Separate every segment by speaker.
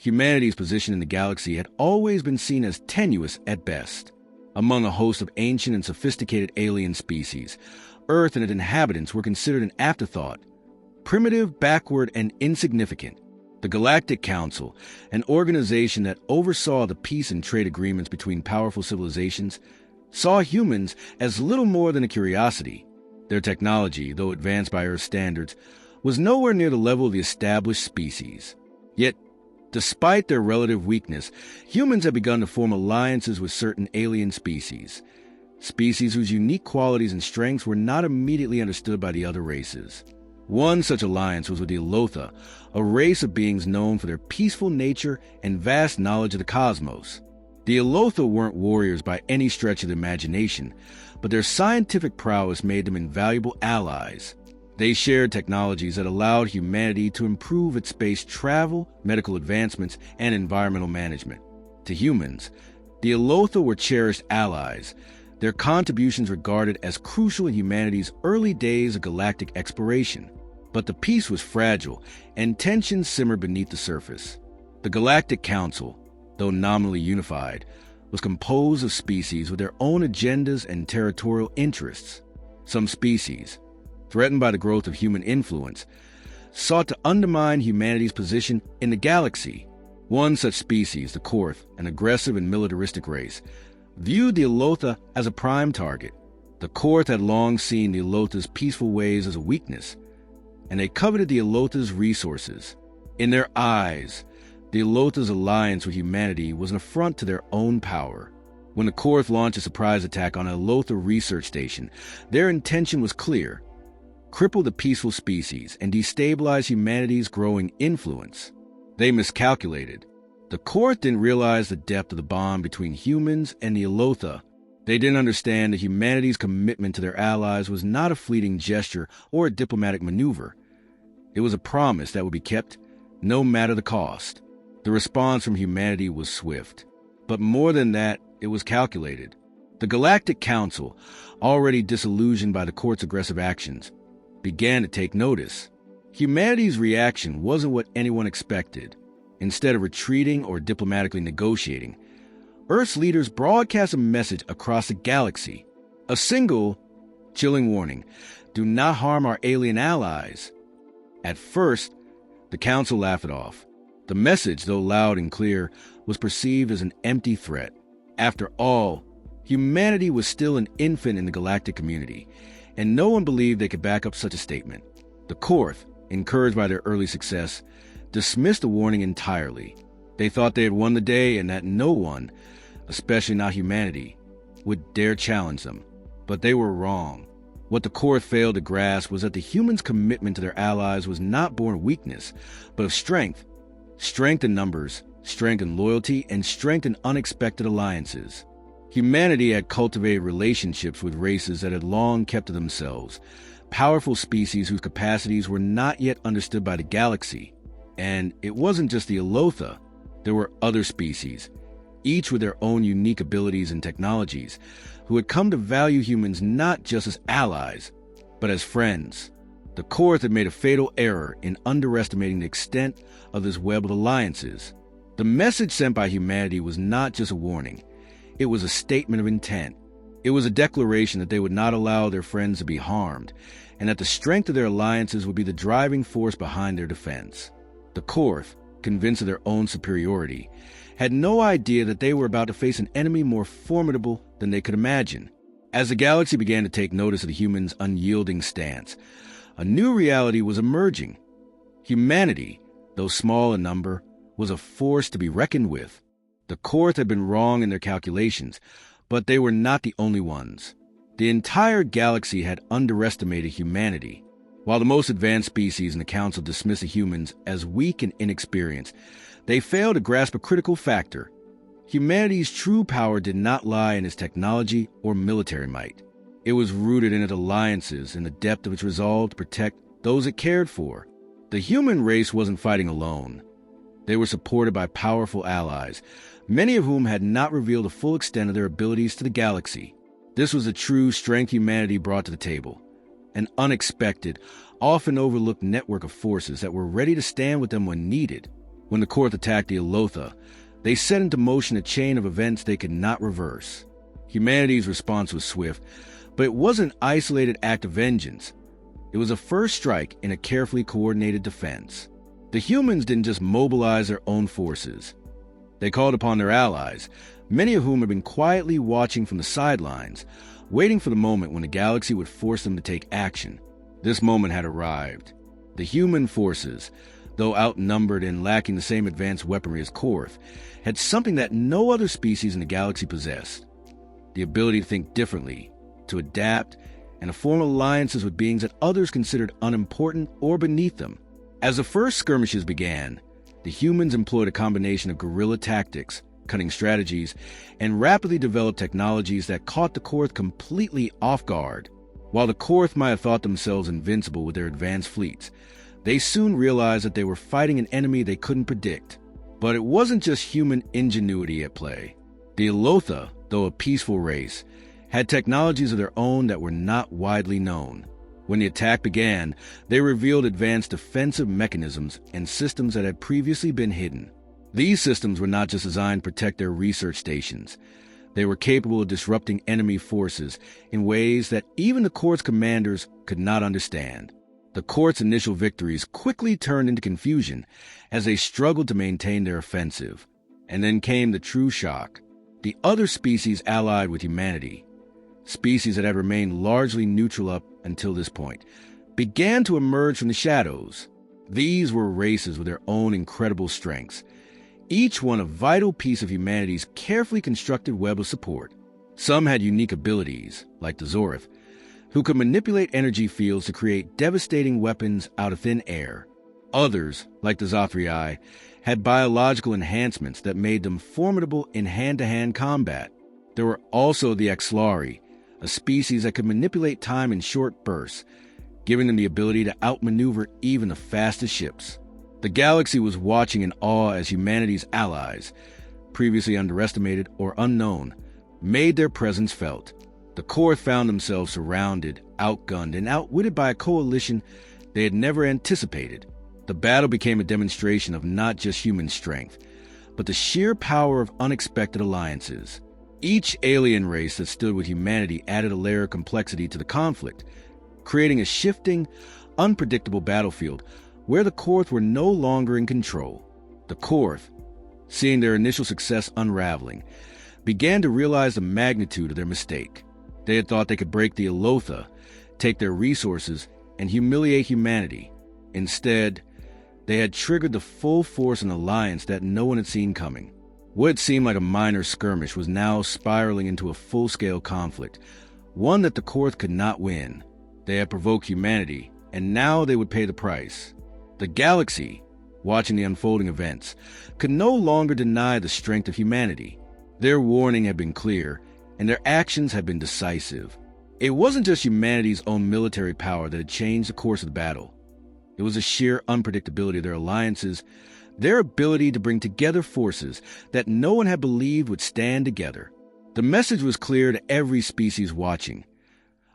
Speaker 1: Humanity's position in the galaxy had always been seen as tenuous at best. Among a host of ancient and sophisticated alien species, Earth and its inhabitants were considered an afterthought, primitive, backward, and insignificant. The Galactic Council, an organization that oversaw the peace and trade agreements between powerful civilizations, saw humans as little more than a curiosity. Their technology, though advanced by Earth standards, was nowhere near the level of the established species. Yet, despite their relative weakness, humans had begun to form alliances with certain alien species whose unique qualities and strengths were not immediately understood by the other races. One such alliance was with the Elotha, a race of beings known for their peaceful nature and vast knowledge of the cosmos. The Elotha weren't warriors by any stretch of the imagination, but their scientific prowess made them invaluable allies. They shared technologies that allowed humanity to improve its space travel, medical advancements, and environmental management. To humans, the Elotha were cherished allies, their contributions regarded as crucial in humanity's early days of galactic exploration. But the peace was fragile, and tensions simmered beneath the surface. The Galactic Council, though nominally unified, was composed of species with their own agendas and territorial interests. Some species, threatened by the growth of human influence, sought to undermine humanity's position in the galaxy. One such species, the Korth, an aggressive and militaristic race, viewed the Elotha as a prime target. The Korth had long seen the Elotha's peaceful ways as a weakness, and they coveted the Elotha's resources. In their eyes, the Elotha's alliance with humanity was an affront to their own power. When the Korth launched a surprise attack on an Elotha research station, their intention was clear: cripple the peaceful species and destabilize humanity's growing influence. They miscalculated. The Korth didn't realize the depth of the bond between humans and the Elotha. They didn't understand that humanity's commitment to their allies was not a fleeting gesture or a diplomatic maneuver. It was a promise that would be kept, no matter the cost. The response from humanity was swift. But more than that, it was calculated. The Galactic Council, already disillusioned by the Korth's aggressive actions, began to take notice. Humanity's reaction wasn't what anyone expected. Instead of retreating or diplomatically negotiating, Earth's leaders broadcast a message across the galaxy. A single, chilling warning: do not harm our alien allies. At first, the Council laughed it off. The message, though loud and clear, was perceived as an empty threat. After all, humanity was still an infant in the galactic community, and no one believed they could back up such a statement. The Korth, encouraged by their early success, dismissed the warning entirely. They thought they had won the day and that no one, especially not humanity, would dare challenge them. But they were wrong. What the Korth failed to grasp was that the humans' commitment to their allies was not born of weakness, but of strength. Strength in numbers, strength in loyalty, and strength in unexpected alliances. Humanity had cultivated relationships with races that had long kept to themselves, powerful species whose capacities were not yet understood by the galaxy. And it wasn't just the Elotha. There were other species, each with their own unique abilities and technologies, who had come to value humans not just as allies, but as friends. The Korth had made a fatal error in underestimating the extent of this web of alliances. The message sent by humanity was not just a warning. It was a statement of intent. It was a declaration that they would not allow their friends to be harmed, and that the strength of their alliances would be the driving force behind their defense. The Korth, convinced of their own superiority, had no idea that they were about to face an enemy more formidable than they could imagine. As the galaxy began to take notice of the humans' unyielding stance, a new reality was emerging. Humanity, though small in number, was a force to be reckoned with. The Korth had been wrong in their calculations, but they were not the only ones. The entire galaxy had underestimated humanity. While the most advanced species in the Council dismissed the humans as weak and inexperienced, they failed to grasp a critical factor. Humanity's true power did not lie in its technology or military might. It was rooted in its alliances and the depth of its resolve to protect those it cared for. The human race wasn't fighting alone. They were supported by powerful allies, many of whom had not revealed the full extent of their abilities to the galaxy. This was the true strength humanity brought to the table. An unexpected, often overlooked network of forces that were ready to stand with them when needed. When the Korth attacked the Elotha, they set into motion a chain of events they could not reverse. Humanity's response was swift, but it wasn't an isolated act of vengeance. It was a first strike in a carefully coordinated defense. The humans didn't just mobilize their own forces. They called upon their allies, many of whom had been quietly watching from the sidelines, waiting for the moment when the galaxy would force them to take action. This moment had arrived. The human forces, though outnumbered and lacking the same advanced weaponry as Korth, had something that no other species in the galaxy possessed: the ability to think differently, to adapt, and to form alliances with beings that others considered unimportant or beneath them. As the first skirmishes began, the humans employed a combination of guerrilla tactics, cunning strategies, and rapidly developed technologies that caught the Korth completely off guard. While the Korth might have thought themselves invincible with their advanced fleets, they soon realized that they were fighting an enemy they couldn't predict. But it wasn't just human ingenuity at play. The Elotha, though a peaceful race, had technologies of their own that were not widely known. When the attack began, they revealed advanced defensive mechanisms and systems that had previously been hidden. These systems were not just designed to protect their research stations. They were capable of disrupting enemy forces in ways that even the Korth's commanders could not understand. The Korth's initial victories quickly turned into confusion as they struggled to maintain their offensive. And then came the true shock. The other species allied with humanity, species that had remained largely neutral up until this point, began to emerge from the shadows. These were races with their own incredible strengths, each one a vital piece of humanity's carefully constructed web of support. Some had unique abilities, like the Zorith, who could manipulate energy fields to create devastating weapons out of thin air. Others, like the Zothrii, had biological enhancements that made them formidable in hand-to-hand combat. There were also the Axlari, a species that could manipulate time in short bursts, giving them the ability to outmaneuver even the fastest ships. The galaxy was watching in awe as humanity's allies, previously underestimated or unknown, made their presence felt. The Korth found themselves surrounded, outgunned, and outwitted by a coalition they had never anticipated. The battle became a demonstration of not just human strength, but the sheer power of unexpected alliances. Each alien race that stood with humanity added a layer of complexity to the conflict, creating a shifting, unpredictable battlefield where the Korth were no longer in control. The Korth, seeing their initial success unraveling, began to realize the magnitude of their mistake. They had thought they could break the Elotha, take their resources, and humiliate humanity. Instead, they had triggered the full force of an alliance that no one had seen coming. What had seemed like a minor skirmish was now spiraling into a full-scale conflict, one that the Korth could not win. They had provoked humanity, and now they would pay the price. The galaxy, watching the unfolding events, could no longer deny the strength of humanity. Their warning had been clear, and their actions had been decisive. It wasn't just humanity's own military power that had changed the course of the battle. It was the sheer unpredictability of their alliances, their ability to bring together forces that no one had believed would stand together. The message was clear to every species watching: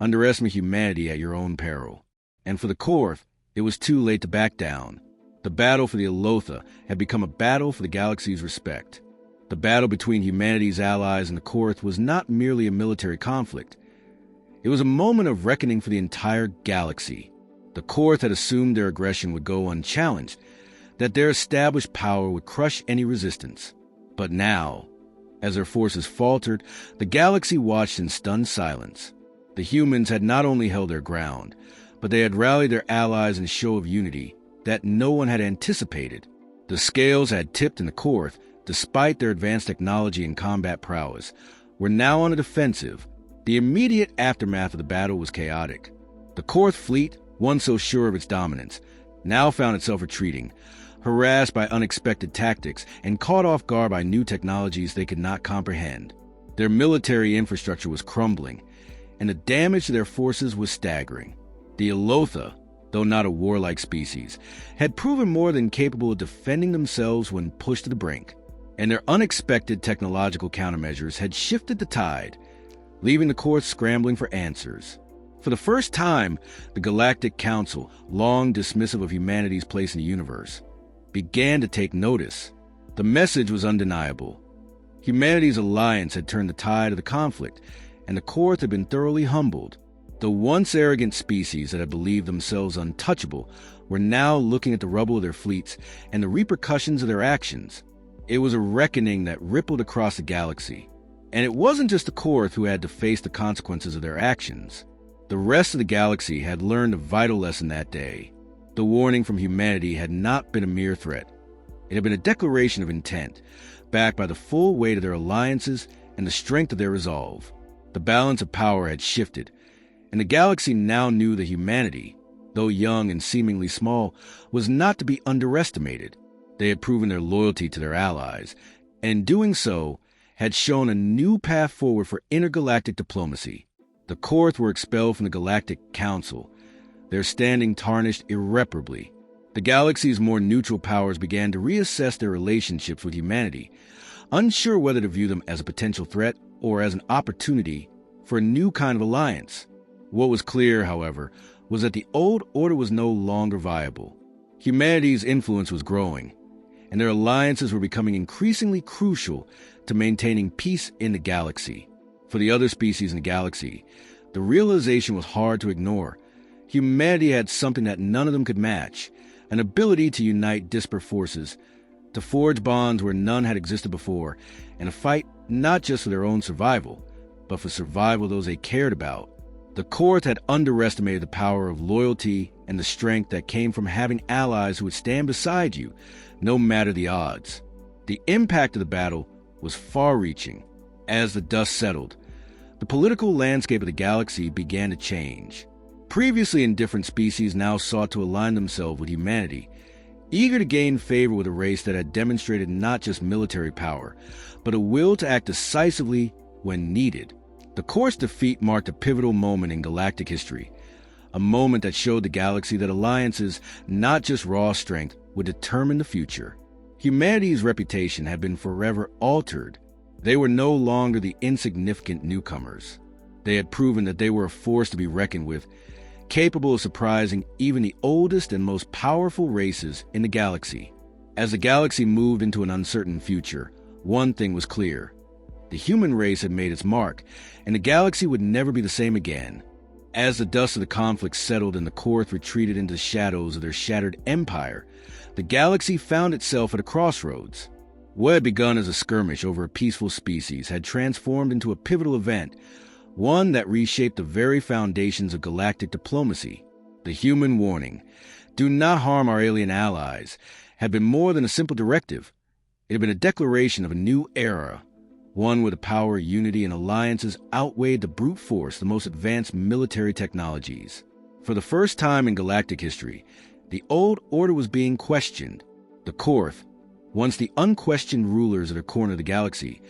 Speaker 1: underestimate humanity at your own peril. And for the Korth, it was too late to back down. The battle for the Elotha had become a battle for the galaxy's respect. The battle between humanity's allies and the Korth was not merely a military conflict. It was a moment of reckoning for the entire galaxy. The Korth had assumed their aggression would go unchallenged, that their established power would crush any resistance. But now, as their forces faltered, the galaxy watched in stunned silence. The humans had not only held their ground, but they had rallied their allies in a show of unity that no one had anticipated. The scales had tipped in the Korth, despite their advanced technology and combat prowess, were now on the defensive. The immediate aftermath of the battle was chaotic. The Korth fleet, once so sure of its dominance, now found itself retreating, harassed by unexpected tactics and caught off guard by new technologies they could not comprehend. Their military infrastructure was crumbling, and the damage to their forces was staggering. The Elotha, though not a warlike species, had proven more than capable of defending themselves when pushed to the brink, and their unexpected technological countermeasures had shifted the tide, leaving the Korth scrambling for answers. For the first time, the Galactic Council, long dismissive of humanity's place in the universe, began to take notice. The message was undeniable. Humanity's alliance had turned the tide of the conflict, and the Korth had been thoroughly humbled. The once arrogant species that had believed themselves untouchable were now looking at the rubble of their fleets and the repercussions of their actions. It was a reckoning that rippled across the galaxy. And it wasn't just the Korth who had to face the consequences of their actions. The rest of the galaxy had learned a vital lesson that day. The warning from humanity had not been a mere threat. It had been a declaration of intent, backed by the full weight of their alliances and the strength of their resolve. The balance of power had shifted, and the galaxy now knew that humanity, though young and seemingly small, was not to be underestimated. They had proven their loyalty to their allies, and in doing so, had shown a new path forward for intergalactic diplomacy. The Korth were expelled from the Galactic Council, their standing tarnished irreparably. The galaxy's more neutral powers began to reassess their relationships with humanity, unsure whether to view them as a potential threat or as an opportunity for a new kind of alliance. What was clear, however, was that the old order was no longer viable. Humanity's influence was growing, and their alliances were becoming increasingly crucial to maintaining peace in the galaxy. For the other species in the galaxy, the realization was hard to ignore. Humanity had something that none of them could match, an ability to unite disparate forces, to forge bonds where none had existed before, and to fight not just for their own survival, but for survival of those they cared about. The Korth had underestimated the power of loyalty and the strength that came from having allies who would stand beside you, no matter the odds. The impact of the battle was far-reaching. As the dust settled, the political landscape of the galaxy began to change. Previously indifferent species now sought to align themselves with humanity, eager to gain favor with a race that had demonstrated not just military power, but a will to act decisively when needed. The Korth's defeat marked a pivotal moment in galactic history, a moment that showed the galaxy that alliances, not just raw strength, would determine the future. Humanity's reputation had been forever altered. They were no longer the insignificant newcomers. They had proven that they were a force to be reckoned with, capable of surprising even the oldest and most powerful races in the galaxy. As the galaxy moved into an uncertain future, one thing was clear. The human race had made its mark, and the galaxy would never be the same again. As the dust of the conflict settled and the Korth retreated into the shadows of their shattered empire, the galaxy found itself at a crossroads. What had begun as a skirmish over a peaceful species had transformed into a pivotal event, one that reshaped the very foundations of galactic diplomacy. The human warning, "Do not harm our alien allies," had been more than a simple directive. It had been a declaration of a new era, one where the power, unity, and alliances outweighed the brute force, the most advanced military technologies. For the first time in galactic history, the old order was being questioned. The Korth, once the unquestioned rulers of their corner of the galaxy,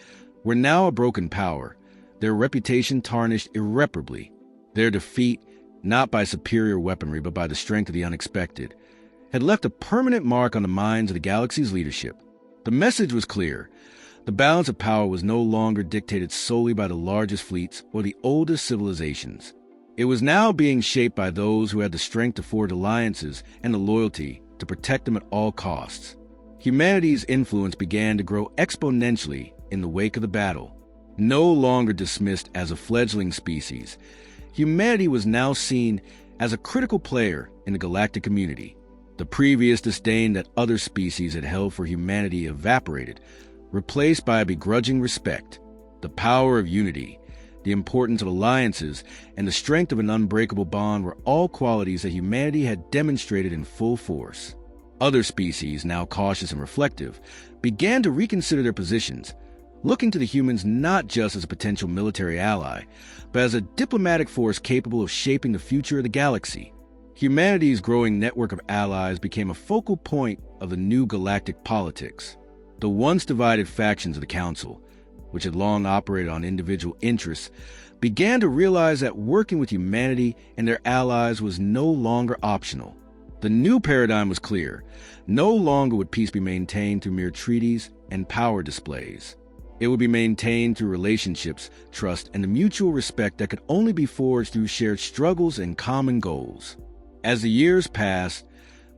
Speaker 1: were now a broken power, their reputation tarnished irreparably. Their defeat, not by superior weaponry but by the strength of the unexpected, had left a permanent mark on the minds of the galaxy's leadership. The message was clear. The balance of power was no longer dictated solely by the largest fleets or the oldest civilizations. It was now being shaped by those who had the strength to forge alliances and the loyalty to protect them at all costs. Humanity's influence began to grow exponentially in the wake of the battle. No longer dismissed as a fledgling species, humanity was now seen as a critical player in the galactic community. The previous disdain that other species had held for humanity evaporated, replaced by a begrudging respect. The power of unity, the importance of alliances, and the strength of an unbreakable bond were all qualities that humanity had demonstrated in full force. Other species, now cautious and reflective, began to reconsider their positions, looking to the humans not just as a potential military ally, but as a diplomatic force capable of shaping the future of the galaxy. Humanity's growing network of allies became a focal point of the new galactic politics. The once divided factions of the Council, which had long operated on individual interests, began to realize that working with humanity and their allies was no longer optional. The new paradigm was clear. No longer would peace be maintained through mere treaties and power displays. It would be maintained through relationships, trust, and the mutual respect that could only be forged through shared struggles and common goals. As the years passed,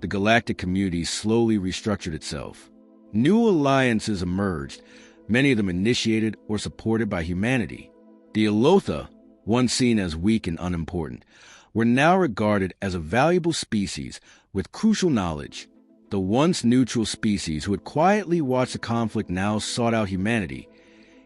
Speaker 1: the galactic community slowly restructured itself. New alliances emerged, many of them initiated or supported by humanity. The Elotha, once seen as weak and unimportant, were now regarded as a valuable species with crucial knowledge. The once neutral species who had quietly watched the conflict now sought out humanity,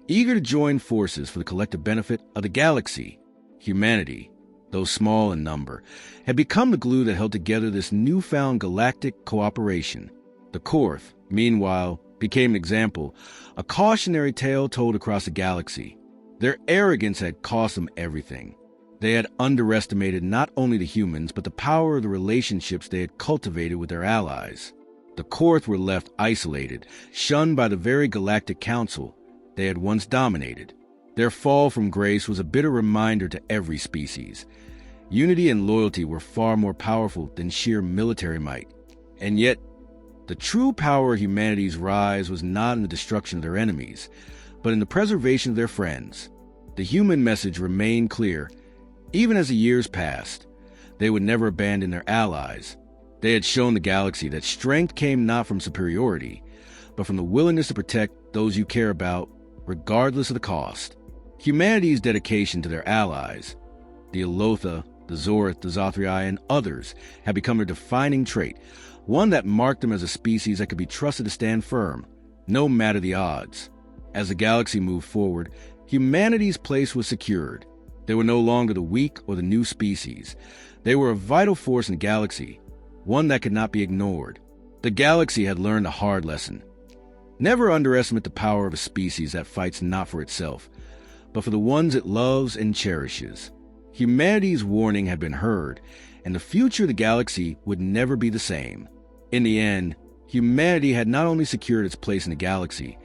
Speaker 1: eager to join forces for the collective benefit of the galaxy. Humanity, though small in number, had become the glue that held together this newfound galactic cooperation. The Korth, meanwhile, became an example, a cautionary tale told across the galaxy. Their arrogance had cost them everything. They had underestimated not only the humans, but the power of the relationships they had cultivated with their allies. The Korth were left isolated, shunned by the very galactic council they had once dominated. Their fall from grace was a bitter reminder to every species. Unity and loyalty were far more powerful than sheer military might. And yet, the true power of humanity's rise was not in the destruction of their enemies, but in the preservation of their friends. The human message remained clear. Even as the years passed, they would never abandon their allies. They had shown the galaxy that strength came not from superiority, but from the willingness to protect those you care about, regardless of the cost. Humanity's dedication to their allies, the Elotha, the Zorth, the Zothrii, and others, had become a defining trait, one that marked them as a species that could be trusted to stand firm, no matter the odds. As the galaxy moved forward, humanity's place was secured. They were no longer the weak or the new species. They were a vital force in the galaxy, one that could not be ignored. The galaxy had learned a hard lesson. Never underestimate the power of a species that fights not for itself, but for the ones it loves and cherishes. Humanity's warning had been heard, and the future of the galaxy would never be the same. In the end, humanity had not only secured its place in the galaxy,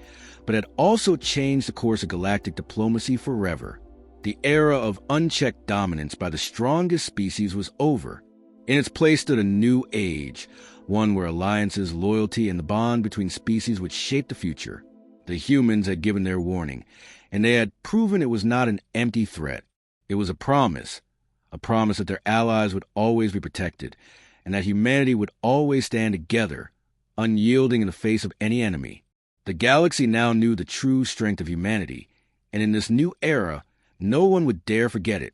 Speaker 1: but had also changed the course of galactic diplomacy forever. The era of unchecked dominance by the strongest species was over. In its place stood a new age, one where alliances, loyalty, and the bond between species would shape the future. The humans had given their warning, and they had proven it was not an empty threat. It was a promise that their allies would always be protected, and that humanity would always stand together, unyielding in the face of any enemy. The galaxy now knew the true strength of humanity, and in this new era, no one would dare forget it.